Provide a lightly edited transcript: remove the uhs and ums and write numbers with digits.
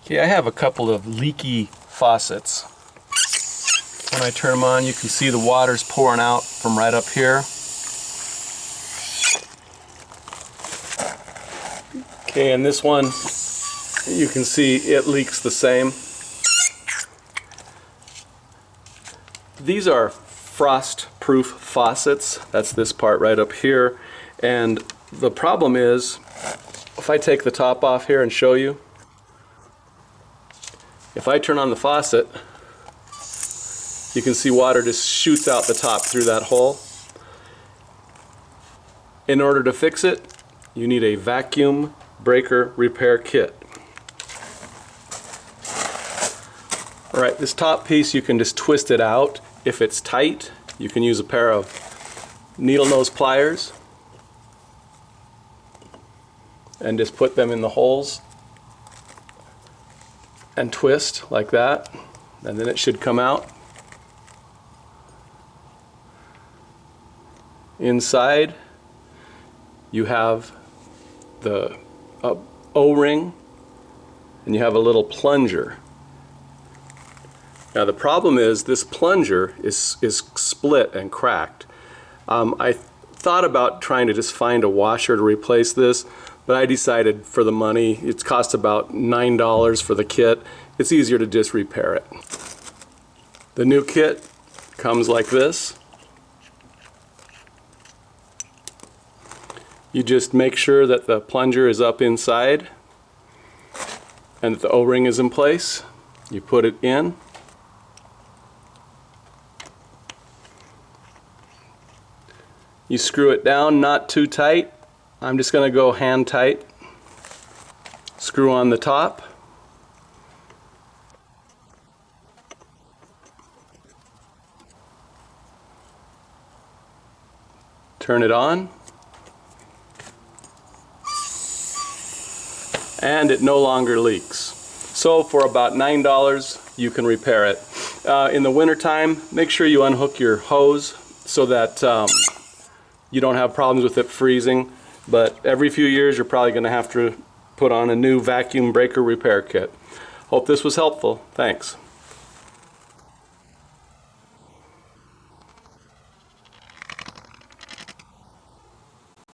Okay, I have a couple of leaky faucets. When I turn them on, you can see the water's pouring out from right up here. Okay, and this one, you can see it leaks the same. These are frost-proof faucets. That's this part right up here. And the problem is, if I take the top off here and show you, if I turn on the faucet, you can see water just shoots out the top through that hole. In order to fix it, you need a vacuum breaker repair kit. Alright, this top piece you can just twist it out. If it's tight, you can use a pair of needle nose pliers and just put them in the holes and twist like that, and then it should come out. Inside you have the O-ring and you have a little plunger. Now the problem is this plunger is split and cracked. I thought about trying to just find a washer to replace this, but I decided for the money, it costs about $9 for the kit, it's easier to just repair it. The new kit comes like this. You just make sure that the plunger is up inside and that the O-ring is in place. You put it in. You screw it down, not too tight. I'm just going to go hand tight. Screw on the top. Turn it on. And it no longer leaks. So for about $9 you can repair it. In the wintertime, make sure you unhook your hose so that you don't have problems with it freezing, but every few years you're probably going to have to put on a new vacuum breaker repair kit. Hope this was helpful. Thanks.